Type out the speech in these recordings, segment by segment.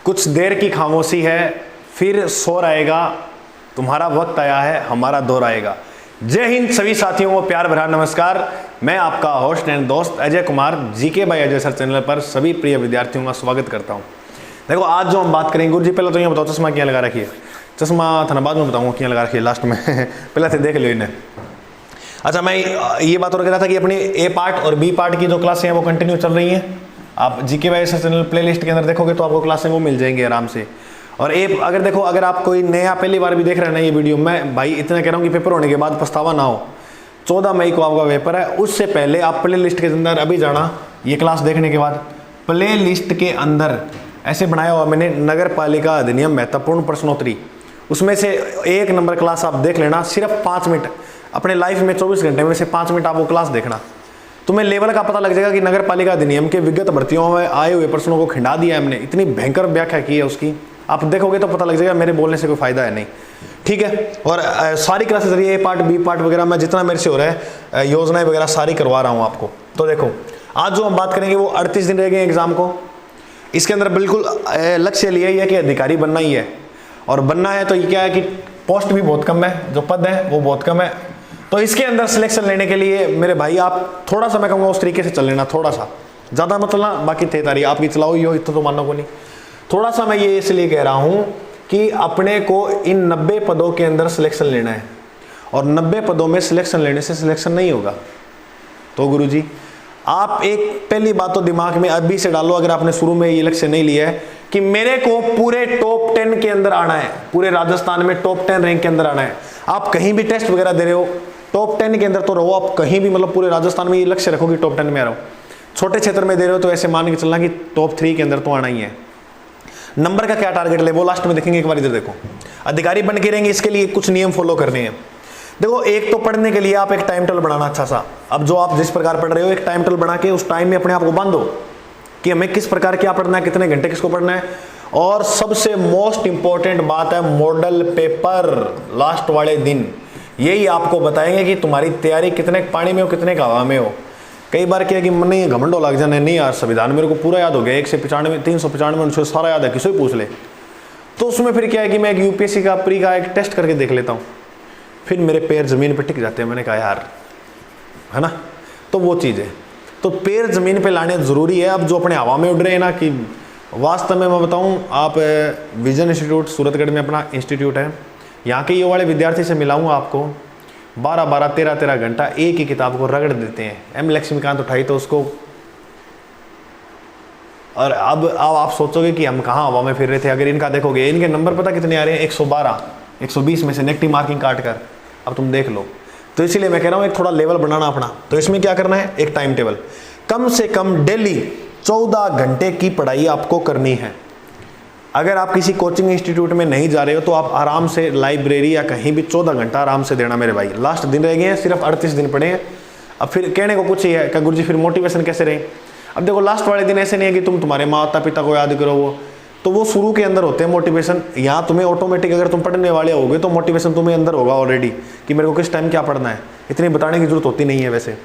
कुछ देर की खामोशी है, फिर शोर आएगा, तुम्हारा वक्त आया है, हमारा दौर आएगा। जय हिंद सभी साथियों को प्यार भरा नमस्कार। मैं आपका होस्ट एंड दोस्त Ajay Kumar GK by Ajay sir channel पर सभी प्रिय विद्यार्थियों का स्वागत करता हूं। देखो आज जो हम बात करेंगे, गुरु जी पहले तो ये बताओ चश्मा क्या लगा रखी है? चश्मा था ना, बाद में बताऊंगा क्या लगा रखी है लास्ट में पहले से देख लो इन्हें। अच्छा, मैं ये बात और कह रहा था कि अपनी ए पार्ट और बी पार्ट की जो क्लासें हैं वो कंटिन्यू चल रही हैं। आप GK by Ajay channel playlist के अंदर देखोगे तो आपको क्लासें वो मिल जाएंगी आराम से। और अगर देखो, अगर आप कोई नया पहली बार भी देख रहे हैं ना ये वीडियो, मैं भाई इतना कह रहा हूँ कि पेपर होने के बाद पछतावा ना हो। 14 मई को आपका पेपर है, उससे पहले आप प्ले लिस्ट के अंदर अभी जाना। ये क्लास देखने के बाद प्ले लिस्ट के अंदर ऐसे बनाया हुआ मैंने, नगर पालिका अधिनियम महत्वपूर्ण प्रश्नोत्तरी, उसमें से 1 नंबर क्लास आप देख लेना। सिर्फ 5 मिनट अपने लाइफ में 24 घंटे में से 5 मिनट आप वो क्लास देखना, तुम्हें लेवल का पता लग जाएगा कि नगर पालिका अधिनियम के विगत भर्तियों में आए हुए प्रश्नों को खिंडा दिया हमने। इतनी भयंकर व्याख्या की है उसकी, आप देखोगे तो पता लग जाएगा मेरे बोलने से कोई फायदा है नहीं, ठीक है। और सारी क्लासेस रही है, ए पार्ट बी पार्ट वगैरह मैं जितना मेरे से हो रहा है योजनाएं वगैरह सारी करवा रहा हूँ आपको। तो देखो आज जो हम बात करेंगे वो 38 दिन रह गए एग्जाम को। इसके अंदर बिल्कुल लक्ष्य लिया ही है कि अधिकारी बनना ही है, और बनना है तो ये क्या है कि पोस्ट भी बहुत कम है, जो पद है वो बहुत कम है। तो इसके अंदर सिलेक्शन लेने के लिए मेरे भाई आप थोड़ा सा, मैं कहूँगा उस तरीके से चल लेना, थोड़ा सा, ज़्यादा मत चलना, बाकी थे तारी आपकी चलाओ ही हो, इतना तो मानो को नहीं। थोड़ा सा मैं ये इसलिए कह रहा हूँ कि अपने को इन 90 पदों के अंदर सिलेक्शन लेना है, और 90 पदों में सिलेक्शन लेने से सिलेक्शन नहीं होगा। तो गुरुजी आप एक पहली बात तो दिमाग में अभी से डालो, अगर आपने शुरू में ये लक्ष्य नहीं लिया है कि मेरे को पूरे टॉप 10 के अंदर आना है, पूरे राजस्थान में टॉप 10 रैंक के अंदर आना है। आप कहीं भी टेस्ट वगैरह दे रहे हो टॉप 10 के अंदर तो रहो, आप कहीं भी मतलब पूरे राजस्थान में ये लक्ष्य रखो कि टॉप 10 में आ रहा हो। छोटे क्षेत्र में दे रहे हो तो ऐसे मान के चलना कि टॉप 3 के अंदर तो आना ही है। नंबर का क्या टारगेट ले वो लास्ट में देखेंगे। एक बार इधर देखो, अधिकारी बन के रहेंगे इसके लिए कुछ नियम फॉलो करने हैं। देखो एक तो पढ़ने के लिए आप एक टाइम टेबल बनाना अच्छा सा। अब जो आप जिस प्रकार पढ़ रहे हो एक टाइम टेबल बना के उस टाइम में अपने आप को बांधो कि हमें किस प्रकार क्या पढ़ना है, कितने घंटे किसको पढ़ना है। और सबसे मोस्ट इंपॉर्टेंट बात है मॉडल पेपर लास्ट वाले दिन, यही आपको बताएंगे कि तुम्हारी तैयारी कितने पानी में हो, कितने हवा में हो। कई बार क्या कि मन नहीं घमंडो लग जाना, नहीं यार संविधान मेरे को पूरा याद हो गया, 1 से 95 395 सारा याद है, किसी पूछ ले। तो उसमें फिर क्या है कि मैं एक यूपीएससी का प्री का एक टेस्ट करके देख लेता हूँ, फिर मेरे पैर जमीन पर टिक जाते हैं। मैंने कहा यार, है ना, तो वो चीज़ है। तो पैर जमीन पे लाने ज़रूरी है। अब जो अपने हवा में उड़ रहे हैं ना, कि वास्तव में मैं बताऊँ, आप विजन इंस्टीट्यूट सूरतगढ़ में अपना इंस्टीट्यूट है, यहाँ के ये वाले विद्यार्थी से मिलाऊंगा आपको, 12-12 13-13 घंटा एक ही किताब को रगड़ देते हैं। एम लक्ष्मीकांत उठाई तो उसको, और अब आप सोचोगे कि हम कहाँ हवा में फिर रहे थे। अगर इनका देखोगे, इनके नंबर पता कितने आ रहे हैं? 112 120 में से नेगेटिव मार्किंग काट कर, अब तुम देख लो। तो इसीलिए मैं कह रहा हूँ एक थोड़ा लेवल बनाना अपना। तो इसमें क्या करना है, एक टाइम टेबल, कम से कम डेली 14 घंटे की पढ़ाई आपको करनी है। अगर आप किसी कोचिंग इंस्टीट्यूट में नहीं जा रहे हो तो आप आराम से लाइब्रेरी या कहीं भी 14 घंटा आराम से देना मेरे भाई। लास्ट दिन रह गए हैं, सिर्फ 38 दिन पड़े हैं। अब फिर कहने को कुछ ही है कि गुरुजी फिर मोटिवेशन कैसे रहे। अब देखो लास्ट वाले दिन ऐसे नहीं है कि तुम तुम्हारे माता पिता को याद करो, वो शुरू के अंदर होते हैं मोटिवेशन। यहाँ तुम्हें ऑटोमेटिक, अगर तुम पढ़ने वाले होगे तो मोटिवेशन तुम्हें अंदर होगा ऑलरेडी कि मेरे को किस टाइम क्या पढ़ना है, इतनी बताने की जरूरत होती नहीं है वैसे।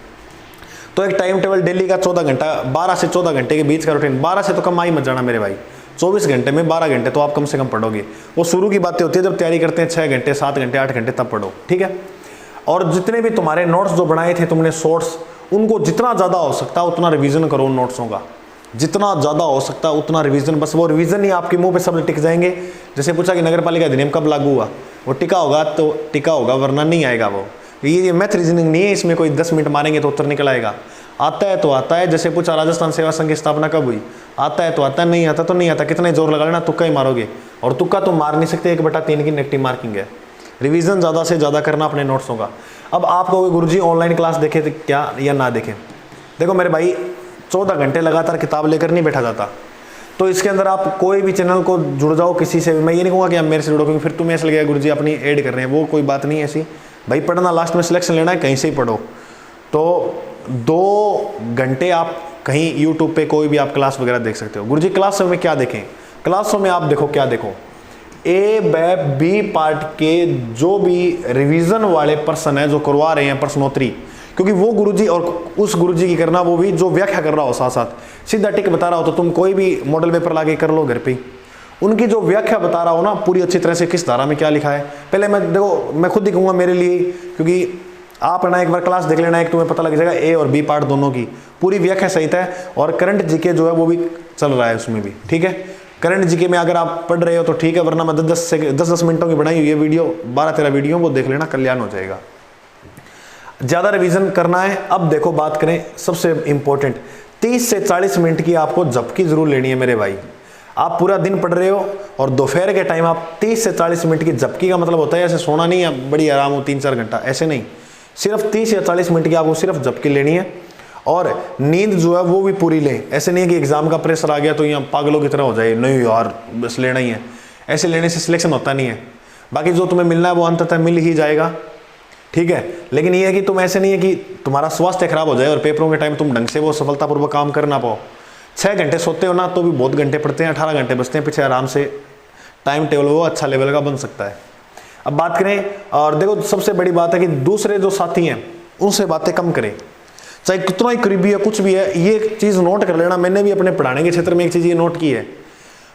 तो एक टाइम टेबल डेली का 14 घंटा, 12 से 14 घंटे के बीच का रूटीन। 12 से तो कम ही मत जाना मेरे भाई, 24 घंटे में 12 घंटे तो आप कम से कम पढ़ोगे। वो शुरू की बातें होती है, जब तैयारी करते हैं 6 घंटे 7 घंटे 8 घंटे तब पढ़ो, ठीक है। और जितने भी तुम्हारे नोट्स जो बनाए थे तुमने शॉर्ट्स, उनको जितना ज़्यादा हो सकता है उतना रिवीजन करो उन नोट्सों का, जितना ज़्यादा हो सकता है उतना रिवीजन। बस वो रिवीजन ही आपके मुंह पे सब टिक जाएंगे। जैसे पूछा कि नगर पालिका अधिनियम कब लागू हुआ, वो टिका होगा तो टिका होगा, वरना नहीं आएगा। वो ये मैथ रीजनिंग नहीं है, इसमें कोई 10 मिनट मारेंगे तो उत्तर निकल आएगा। आता है तो आता है। जैसे पूछा राजस्थान सेवा संघ की स्थापना कब हुई, आता है तो आता है, नहीं आता तो नहीं आता। कितने जोर लगा लेना, तुक्का ही मारोगे, और तुक्का तो मार नहीं सकते, 1/3 की नेगेटिव मार्किंग है। रिवीजन ज़्यादा से ज़्यादा करना अपने नोट्सों का। अब आप कहोगे गुरुजी ऑनलाइन क्लास देखे तो क्या या ना देखें। देखो मेरे भाई 14 घंटे लगातार किताब लेकर नहीं बैठा जाता। तो इसके अंदर आप कोई भी चैनल को जुड़ जाओ किसी से। मैं ये नहीं कहूँगा कि आप मेरे से जुड़ो, क्योंकि फिर तुम्हें ऐसा लगेगा गुरुजी अपनी ऐड कर रहे हैं, वो कोई बात नहीं ऐसी। भाई पढ़ना, लास्ट में सिलेक्शन लेना है, कहीं से ही पढ़ो। तो 2 घंटे आप कहीं यूट्यूब पे कोई भी आप क्लास वगैरह देख सकते हो। गुरुजी क्लासों में क्या देखें? क्लासों में आप देखो, क्या देखो, ए बी पार्ट के जो भी रिवीजन वाले पर्सन है जो करवा रहे हैं प्रश्नोत्तरी, क्योंकि वो गुरुजी और उस गुरुजी की करना, वो भी जो व्याख्या कर रहा हो साथ साथ, सीधा टिक बता रहा हो, तो तुम कोई भी मॉडल पेपर लाके कर लो घर पे। उनकी जो व्याख्या बता रहा हूँ ना पूरी अच्छी तरह से, किस धारा में क्या लिखा है। पहले मैं देखो मैं खुद ही कहूँगा मेरे लिए, क्योंकि आप ना एक बार क्लास देख लेना, एक तुम्हें पता लग जाएगा ए और बी पार्ट दोनों की पूरी व्याख्या सहित है। और करंट जीके जो है वो भी चल रहा है उसमें भी, ठीक है। करंट जीके में अगर आप पढ़ रहे हो तो ठीक है, वरना मैं 10-10 मिनटों की बनाई हुई ये वीडियो, 12-13 वीडियो वो देख लेना, कल्याण हो जाएगा। ज़्यादा रिवीजन करना है। अब देखो बात करें सबसे इंपॉर्टेंट, 30 से 40 मिनट की आपको झपकी जरूर लेनी है मेरे भाई। आप पूरा दिन पढ़ रहे हो और दोपहर के टाइम आप 30 से 40 मिनट की झपकी का मतलब होता है ऐसे सोना नहीं है बड़ी आराम हो 3-4 घंटा, ऐसे नहीं, सिर्फ 30 या 40 मिनट की आपको सिर्फ झपकी लेनी है। और नींद जो है वो भी पूरी लें। ऐसे नहीं है कि एग्जाम का प्रेशर आ गया तो यहाँ पागलों की तरह हो जाए, नहीं यार बस लेना ही है, ऐसे लेने से सिलेक्शन होता नहीं है। बाकी जो तुम्हें मिलना है वो अंततः मिल ही जाएगा, ठीक है। लेकिन ये है कि तुम ऐसे नहीं है कि तुम्हारा स्वास्थ्य खराब हो जाए और पेपरों के टाइम तुम ढंग से वो सफलतापूर्वक काम कर ना पाओ। 6 घंटे सोते हो ना तो भी बहुत घंटे पड़ते हैं, 18 घंटे बचते हैं पीछे, आराम से टाइम टेबल वो अच्छा लेवल का बन सकता है। अब बात करें, और देखो सबसे बड़ी बात है कि दूसरे जो साथी हैं उनसे बातें कम करें, चाहे कितना ही करीबी है कुछ भी है। ये एक चीज़ नोट कर लेना, मैंने भी अपने पढ़ाने के क्षेत्र में एक चीज़ ये नोट की है,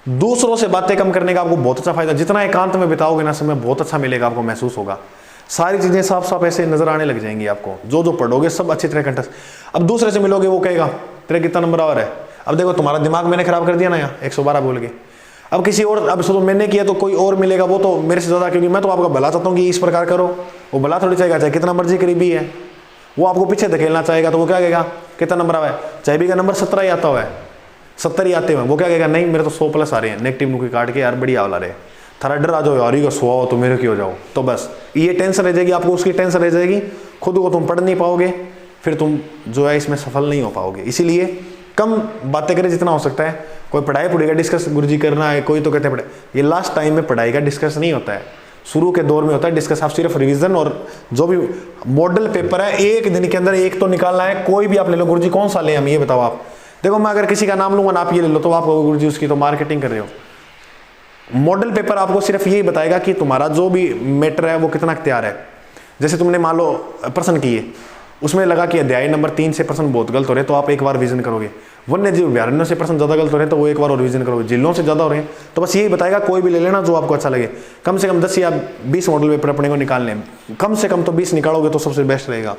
दूसरों से बातें कम करने का आपको बहुत अच्छा फायदा, जितना एकांत में बिताओगे ना समय बहुत अच्छा मिलेगा, आपको महसूस होगा, सारी चीज़ें साफ साफ ऐसे नजर आने लग जाएंगी आपको, जो पढ़ोगे सब अच्छी तरह कंटेस्ट। अब दूसरे से मिलोगे वो कहेगा तेरा कितना नंबर और है, अब देखो तुम्हारा दिमाग मैंने खराब कर दिया ना यहाँ 112 बोल के। अब किसी और, अब सोचो मैंने किया तो कोई और मिलेगा, वो तो मेरे से ज़्यादा, क्योंकि मैं तो आपका भला चाहता हूँ कि इस प्रकार करो, वो भला थोड़ी चाहेगा, चाहे कितना मर्जी करीबी है, वो आपको पीछे धकेलना चाहेगा, तो वो क्या कहेगा कितना नंबर आया है, चाहे भी का नंबर 17 ही आता हुआ है, 70 ही आते हुए, वो क्या कहेगा नहीं मेरे तो 100 प्लस आ रहे हैं, नेगेटिव नुकी काट के यार बढ़िया वाला रहे, थारा डर आ जाओ यार ही का 100 आओ तो मेरे की हो जाओ, तो बस ये टेंशन रह जाएगी आपको, उसकी टेंशन रह जाएगी, खुद को तुम पढ़ नहीं पाओगे, फिर तुम जो है इसमें सफल नहीं हो पाओगे। इसीलिए कम बातें करें जितना हो सकता है। कोई पढ़ाई का डिस्कस गुरुजी करना है, कोई तो कहते हैं ये लास्ट टाइम में पढ़ाई का डिस्कस नहीं होता है, शुरू के दौर में होता है डिस्कस। आप सिर्फ रिवीजन और जो भी मॉडल पेपर है एक दिन के अंदर एक तो निकालना है, कोई भी आप ले लो। गुरुजी कौन सा ले, हम ये बताओ आप, देखो मैं अगर किसी का नाम लूंगा ना आप ये ले लो तो आप गुरुजी उसकी तो मार्केटिंग कर रहे हो। मॉडल पेपर आपको सिर्फ यही बताएगा कि तुम्हारा जो भी मैटर है वो कितना तैयार है। जैसे तुमने मान लो प्रश्न किए, उसमें लगा कि अध्याय नंबर 3 से प्रश्न बहुत गलत हो रहे हैं तो आप एक बार रिवीजन करोगे, वन्य जीव अभ्यारण्यों से प्रश्न ज़्यादा गलत हो रहे हैं तो वो एक बार और रिवीजन करोगे, जिलों से ज़्यादा हो रहे हैं तो बस यही बताएगा, कोई भी ले लेना जो आपको अच्छा लगे। कम से कम 10 या 20 मॉडल पेपर अपने को निकालने, कम से कम तो 20 निकालोगे तो सबसे बेस्ट रहेगा।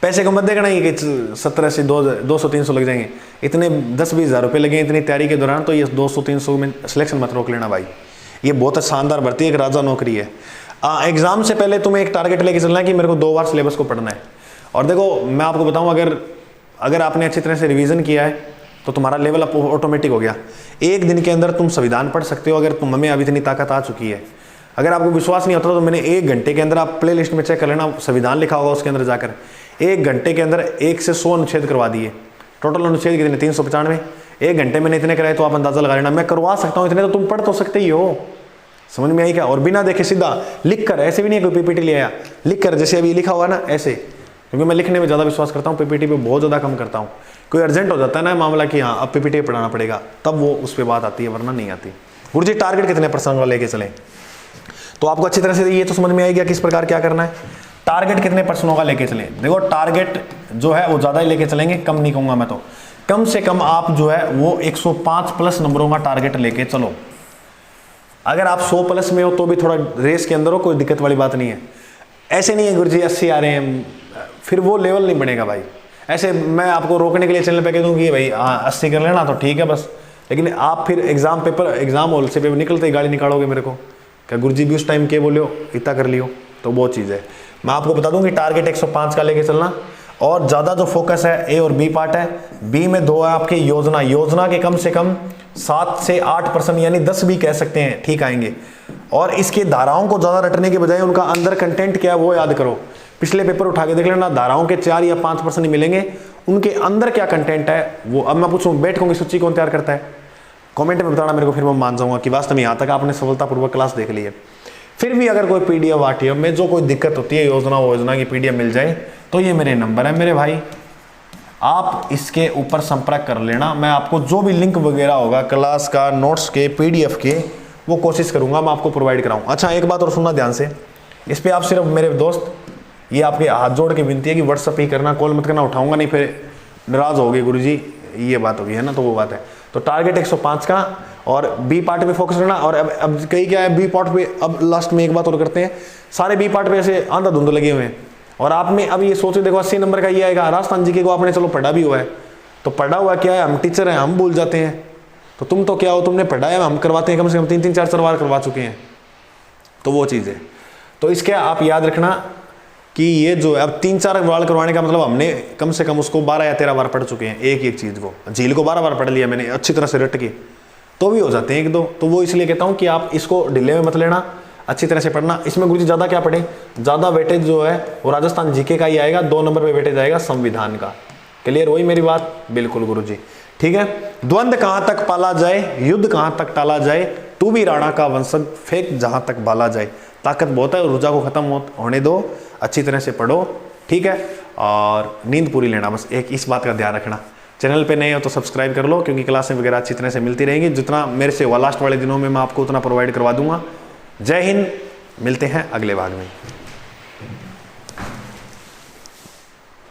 पैसे को मत देखना ही कि 70 से 200-300 लग जाएंगे, इतने 10-20 हज़ार रुपये लगे इतनी तैयारी के दौरान, तो ये 200-300 में सिलेक्शन मत रोक लेना भाई, ये बहुत शानदार भर्ती है, एक राजा नौकरी है। एग्जाम से पहले तुम्हें एक टारगेट लेके चलना है कि मेरे को 2 बार सिलेबस को पढ़ना है। और देखो मैं आपको बताऊं, अगर आपने अच्छी तरह से रिवीजन किया है तो तुम्हारा लेवल अप ऑटोमेटिक हो गया। एक दिन के अंदर तुम संविधान पढ़ सकते हो, अगर तुम में अभी इतनी ताकत आ चुकी है। अगर आपको विश्वास नहीं होता तो मैंने 1 घंटे के अंदर, आप प्ले लिस्ट में चेक कर लेना, संविधान लिखा होगा उसके अंदर जाकर, 1 घंटे के अंदर 1 से 100 अनुच्छेद करवा दिए। टोटल अनुच्छेद कितने, 395, 1 घंटे मैंने इतने कराए तो आप अंदाजा लगा लेना। मैं करवा सकता हूँ इतने, तो तुम पढ़ तो सकते ही हो। समझ में आई क्या? और बिना देखे सीधा लिख कर, ऐसे भी नहीं कोई पीपीटी ले आया, लिख कर जैसे अभी लिखा हुआ ना ऐसे, क्योंकि मैं लिखने में ज़्यादा विश्वास करता हूँ, पीपीटी पे बहुत ज़्यादा कम करता हूँ। कोई अर्जेंट हो जाता है ना मामला कि हाँ अब पीपीटी पढ़ाना पड़ेगा, तब वो उस पर बात आती है, वरना नहीं आती। गुरुजी टारगेट कितने % का लेके चले, तो आपको अच्छी तरह से ये तो समझ में आएगा किस प्रकार क्या करना है। टारगेट कितने % का लेके चले, देखो टारगेट जो है वो ज़्यादा ही लेके चलेंगे, कम नहीं कहूँगा मैं तो। कम से कम आप जो है वो 105 प्लस नंबरों का टारगेट लेके चलो। अगर आप 100 प्लस में हो तो भी थोड़ा रेस के अंदर हो, कोई दिक्कत वाली बात नहीं है। ऐसे नहीं है गुरुजी 80 आ रहे हैं, फिर वो लेवल नहीं बनेगा भाई। ऐसे मैं आपको रोकने के लिए चैनल पे कह दूँ कि भाई 80 कर लेना तो ठीक है बस, लेकिन आप फिर एग्जाम हॉल से निकलते ही गाड़ी निकालोगे मेरे को, क्या गुरुजी भी उस टाइम के बोले हो इतना कर लियो, तो वो चीज़ है। मैं आपको बता दूं कि टारगेट 105 का लेके चलना, और ज़्यादा जो फोकस है ए और बी पार्ट है। बी में 2 है आपके योजना के कम से कम 7 से 8% यानी 10 भी कह सकते हैं, ठीक आएंगे। और इसके धाराओं को ज़्यादा रटने के बजाय उनका अंदर कंटेंट क्या है वो याद करो। पिछले पेपर उठा के देख लेना, धाराओं के 4 या 5% ही मिलेंगे, उनके अंदर क्या कंटेंट है वो। अब मैं पूछूं बैठकों की सूची कौन तैयार करता है, कमेंट में बताना मेरे को, फिर मैं मान जाऊंगा कि वास्तव में यहाँ तक आपने सफलतापूर्वक क्लास देख ली है। फिर भी अगर कोई पीडीएफ आरटीएफ में जो कोई दिक्कत होती है, योजना की पीडीएफ मिल जाए तो ये मेरे नंबर है मेरे भाई, आप इसके ऊपर संपर्क कर लेना। मैं आपको जो भी लिंक वगैरह होगा क्लास का, नोट्स के, पीडीएफ के, वो कोशिश करूंगा मैं आपको प्रोवाइड कराऊं। अच्छा एक बात और सुनना ध्यान से, इस पर आप सिर्फ मेरे दोस्त, ये आपके हाथ जोड़ के विनती है कि व्हाट्सअप ही करना, कॉल मत करना, उठाऊंगा नहीं फिर नाराज होगे गुरुजी ये बात होगी है ना, तो वो बात है। तो टारगेट 105 का और बी पार्ट पे फोकस करना। और अब कई क्या है बी पार्ट पे, अब लास्ट में एक बात और करते हैं, सारे बी पार्ट पे ऐसे आंधा धुंध लगे हुए हैं और आप में अब ये सोचे देखो 80 नंबर का ये आएगा, राजस्थान जीके को आपने चलो पढ़ा भी हुआ है, तो पढ़ा हुआ क्या है, हम टीचर हैं, हम भूल जाते हैं। तो तुम तो क्या हो, तुमने पढ़ा है, हम करवाते हैं, कम से कम 3-3 4-4 बार करवा चुके हैं, तो वो चीज़ है। तो इसके आप याद रखना कि ये जो है अब 3-4 बार करवाने का मतलब हमने कम से कम उसको 12 या 13 बार पढ़ चुके हैं, एक एक चीज़ को। झील को 12 बार पढ़ लिया मैंने अच्छी तरह से रट के, तो भी हो जाते हैं 1-2। तो वो इसलिए कहता हूँ कि आप इसको ढीले में मत लेना, अच्छी तरह से पढ़ना। इसमें गुरुजी ज़्यादा क्या पढ़े, ज़्यादा वेटेज जो है वो राजस्थान जीके का ही आएगा, 2 नंबर पे वेटेज आएगा संविधान का। क्लियर वही मेरी बात, बिल्कुल गुरुजी, ठीक है। द्वंद्व कहाँ तक पाला जाए, युद्ध कहाँ तक टाला जाए, तू भी राणा का वंशज फेंक जहाँ तक बाला जाए। ताकत बहुत है, ऊर्जा को खत्म होने दो, अच्छी तरह से पढ़ो, ठीक है। और नींद पूरी लेना, बस एक इस बात का ध्यान रखना। चैनल पे नए हो तो सब्सक्राइब कर लो, क्योंकि क्लासें वगैरह अच्छी तरह से मिलती रहेंगी। जितना मेरे से हुआ लास्ट वाले दिनों में मैं आपको उतना प्रोवाइड करवा दूंगा। जय हिंद, मिलते हैं अगले भाग में।